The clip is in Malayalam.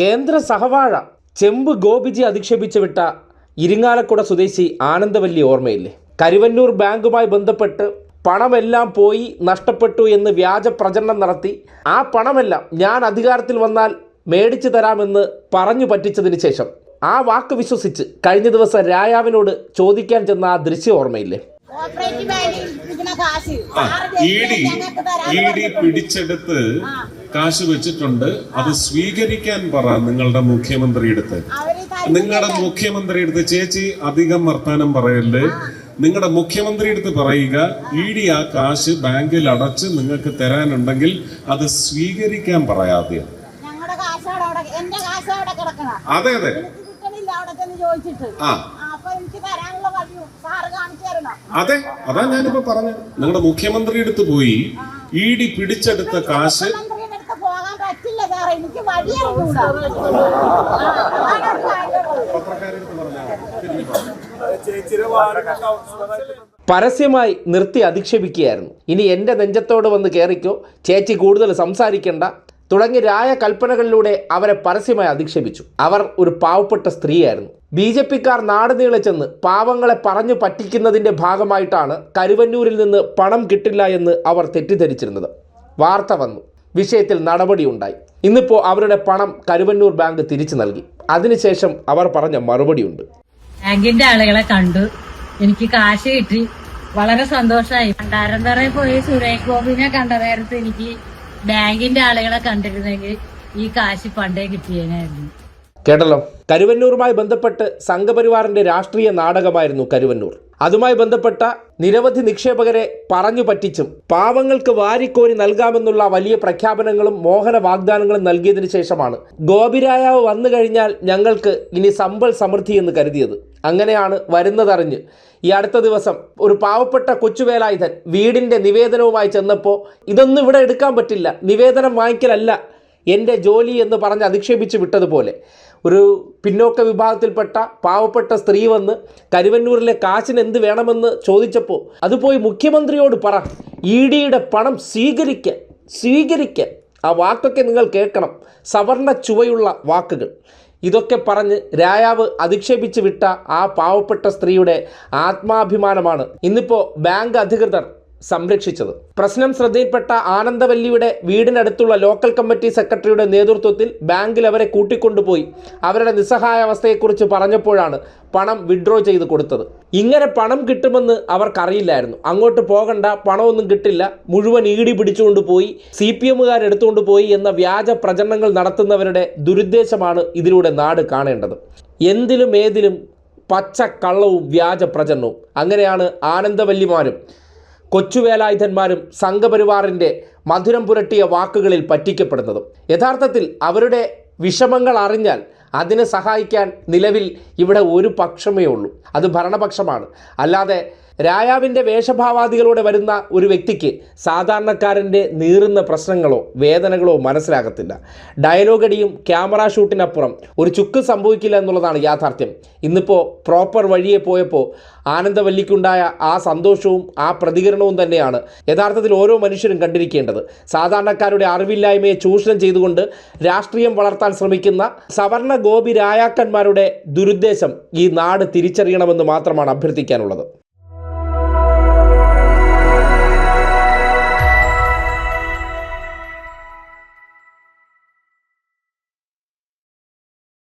കേന്ദ്ര സഹവാഴ ചെമ്പ് ഗോപിജി അധിക്ഷേപിച്ചു വിട്ട ഇരിങ്ങാലക്കുട സ്വദേശി ആനന്ദവല്ലി ഓർമ്മയില്ലേ? കരുവന്നൂർ ബാങ്കുമായി ബന്ധപ്പെട്ട് പണമെല്ലാം പോയി നഷ്ടപ്പെട്ടു എന്ന് വ്യാജ പ്രചരണം നടത്തി ആ പണമെല്ലാം ഞാൻ അധികാരത്തിൽ വന്നാൽ മേടിച്ചു തരാമെന്ന് പറഞ്ഞു പറ്റിച്ചതിന് ശേഷം ആ വാക്ക് വിശ്വസിച്ച് കഴിഞ്ഞ ദിവസം രായാവിനോട് ചോദിക്കാൻ ചെന്ന ആ ദൃശ്യം ഓർമ്മയില്ലേ? പിടിച്ചെടുത്ത് കാശ് വെച്ചിട്ടുണ്ട്, അത് സ്വീകരിക്കാൻ പറ നിങ്ങളുടെ മുഖ്യമന്ത്രിയെടുത്ത്. നിങ്ങളുടെ മുഖ്യമന്ത്രിയെടുത്ത് ചേച്ചി അധികം വർത്താനം പറയല്ലേ, നിങ്ങളുടെ മുഖ്യമന്ത്രിയെടുത്ത് പറയുക, ഇഡി ആ കാശ് ബാങ്കിൽ അടച്ച് നിങ്ങൾക്ക് തരാനുണ്ടെങ്കിൽ അത് സ്വീകരിക്കാൻ പറയാതെ. അതെ അതെ അതെ, അതാ ഞാനിപ്പോ പറഞ്ഞു. നിങ്ങളുടെ മുഖ്യമന്ത്രി അടുത്ത് പോയി ഇഡി പിടിച്ചെടുത്ത കാശ് പരസ്യമായി നിർത്തി അധിക്ഷേപിക്കുകയായിരുന്നു. ഇനി എൻ്റെ നെഞ്ചത്തോട് വന്ന് കയറിക്കോ, ചേച്ചി കൂടുതൽ സംസാരിക്കേണ്ട തുടങ്ങി രായ കൽപ്പനകളിലൂടെ അവരെ പരസ്യമായി അധിക്ഷേപിച്ചു. അവർ ഒരു പാവപ്പെട്ട സ്ത്രീയായിരുന്നു. BJP-ക്കാർ നാട് നീളെ ചെന്ന് പാവങ്ങളെ പറഞ്ഞു പറ്റിക്കുന്നതിൻ്റെ ഭാഗമായിട്ടാണ് കരുവന്നൂരിൽ നിന്ന് പണം കിട്ടില്ല എന്ന് അവർ തെറ്റിദ്ധരിച്ചിരുന്നത്. വാർത്ത വന്നു, വിഷയത്തിൽ നടപടിയുണ്ടായി. ഇന്നിപ്പോൾ അവരുടെ പണം കരുവന്നൂർ ബാങ്ക് തിരിച്ചു നൽകി. അതിനുശേഷം അവർ പറഞ്ഞ മറുപടിയുണ്ട്. ബാങ്കിന്റെ ആളുകളെ കണ്ടു, എനിക്ക് കാശ് കിട്ടി, വളരെ സന്തോഷമായി. ഭണ്ഡാരന്തറയിൽ പോയി സുരേഷ് ഗോപിനെ കണ്ട നേരത്ത് എനിക്ക് ബാങ്കിന്റെ ആളുകളെ കണ്ടിരുന്നെങ്കിൽ ഈ കാശ് പണ്ടേ കിട്ടിയേനായിരുന്നു. കേട്ടല്ലോ, കരുവന്നൂരുമായി ബന്ധപ്പെട്ട് സംഘപരിവാറിന്റെ രാഷ്ട്രീയ നാടകമായിരുന്നു കരുവന്നൂർ. അതുമായി ബന്ധപ്പെട്ട നിരവധി നിക്ഷേപകരെ പറഞ്ഞു പറ്റിച്ചും പാവങ്ങൾക്ക് വാരിക്കോരി നൽകാമെന്നുള്ള വലിയ പ്രഖ്യാപനങ്ങളും മോഹന വാഗ്ദാനങ്ങളും നൽകിയതിനു ശേഷമാണ് ഗോപിരായാവ് വന്നു കഴിഞ്ഞാൽ ഞങ്ങൾക്ക് ഇനി സമ്പൽ സമൃദ്ധി എന്ന് കരുതിയത്. അങ്ങനെയാണ് വരുന്നതറിഞ്ഞ് ഈ അടുത്ത ദിവസം ഒരു പാവപ്പെട്ട കൊച്ചുവേലായുധൻ വീടിൻ്റെ നിവേദനവുമായി ചെന്നപ്പോൾ ഇതൊന്നും ഇവിടെ എടുക്കാൻ പറ്റില്ല, നിവേദനം വാങ്ങിക്കലല്ല എൻ്റെ ജോലി എന്ന് പറഞ്ഞ് അധിക്ഷേപിച്ച് വിട്ടതുപോലെ ഒരു പിന്നോക്ക വിഭാഗത്തിൽപ്പെട്ട പാവപ്പെട്ട സ്ത്രീ വന്ന് കരുവന്നൂരിലെ കാശിന് എന്ത് വേണമെന്ന് ചോദിച്ചപ്പോൾ അത് പോയി മുഖ്യമന്ത്രിയോട് പറ, ഇഡിയുടെ പണം സ്വീകരിക്കാൻ. ആ വാക്കൊക്കെ നിങ്ങൾ കേൾക്കണം, സവർണ ചുവയുള്ള വാക്കുകൾ. ഇതൊക്കെ പറഞ്ഞ് രായാവ് അധിക്ഷേപിച്ച് വിട്ട ആ പാവപ്പെട്ട സ്ത്രീയുടെ ആത്മാഭിമാനമാണ് ഇന്നിപ്പോൾ ബാങ്ക് അധികൃതർ സംരക്ഷിച്ചത്. പ്രശ്നം ശ്രദ്ധയിൽപ്പെട്ട ആനന്ദവല്ലിയുടെ വീടിനടുത്തുള്ള ലോക്കൽ കമ്മിറ്റി സെക്രട്ടറിയുടെ നേതൃത്വത്തിൽ ബാങ്കിൽ അവരെ കൂട്ടിക്കൊണ്ടുപോയി അവരുടെ നിസ്സഹായാവസ്ഥയെക്കുറിച്ച് പറഞ്ഞപ്പോഴാണ് പണം വിഡ്രോ ചെയ്ത് കൊടുത്തത്. ഇങ്ങനെ പണം കിട്ടുമെന്ന് അവർക്കറിയില്ലായിരുന്നു. അങ്ങോട്ട് പോകണ്ട, പണമൊന്നും കിട്ടില്ല, മുഴുവൻ ഇഡി പിടിച്ചുകൊണ്ട് പോയി, CPM-കാരെടുത്തുകൊണ്ട് പോയി എന്ന വ്യാജ പ്രചരണങ്ങൾ നടത്തുന്നവരുടെ ദുരുദ്ദേശമാണ് ഇതിലൂടെ നാട് കാണേണ്ടത്. എന്തിലും ഏതിലും പച്ച കള്ളവും വ്യാജ പ്രചരണവും. അങ്ങനെയാണ് ആനന്ദവല്ലിമാരും കൊച്ചുവേലായുധന്മാരും സംഘപരിവാറിൻ്റെ മധുരം പുരട്ടിയ വാക്കുകളിൽ പറ്റിക്കപ്പെടുന്നതും. യഥാർത്ഥത്തിൽ അവരുടെ വിഷമങ്ങൾ അറിഞ്ഞാൽ അതിനെ സഹായിക്കാൻ നിലവിൽ ഇവിടെ ഒരു പക്ഷമേ ഉള്ളൂ, അത് ഭരണപക്ഷമാണ്. അല്ലാതെ രായാവിൻ്റെ വേഷഭാവാദികളോടെ വരുന്ന ഒരു വ്യക്തിക്ക് സാധാരണക്കാരൻ്റെ നീറുന്ന പ്രശ്നങ്ങളോ വേദനകളോ മനസ്സിലാകത്തില്ല. ഡയലോഗടിയും ക്യാമറ ഷൂട്ടിനപ്പുറം ഒരു ചുക്ക് സംഭവിക്കില്ല എന്നുള്ളതാണ് യാഥാർത്ഥ്യം. ഇന്നിപ്പോൾ പ്രോപ്പർ വഴിയെ പോയപ്പോൾ ആനന്ദവല്ലിക്കുണ്ടായ ആ സന്തോഷവും ആ പ്രതികരണവും തന്നെയാണ് യഥാർത്ഥത്തിൽ ഓരോ മനുഷ്യരും കണ്ടിരിക്കേണ്ടത്. സാധാരണക്കാരുടെ അറിവില്ലായ്മയെ ചൂഷണം ചെയ്തുകൊണ്ട് രാഷ്ട്രീയം വളർത്താൻ ശ്രമിക്കുന്ന സവർണ ഗോപി രായാക്കന്മാരുടെ ദുരുദ്ദേശം ഈ നാട് തിരിച്ചറിയണമെന്ന് മാത്രമാണ് അഭ്യർത്ഥിക്കാനുള്ളത്.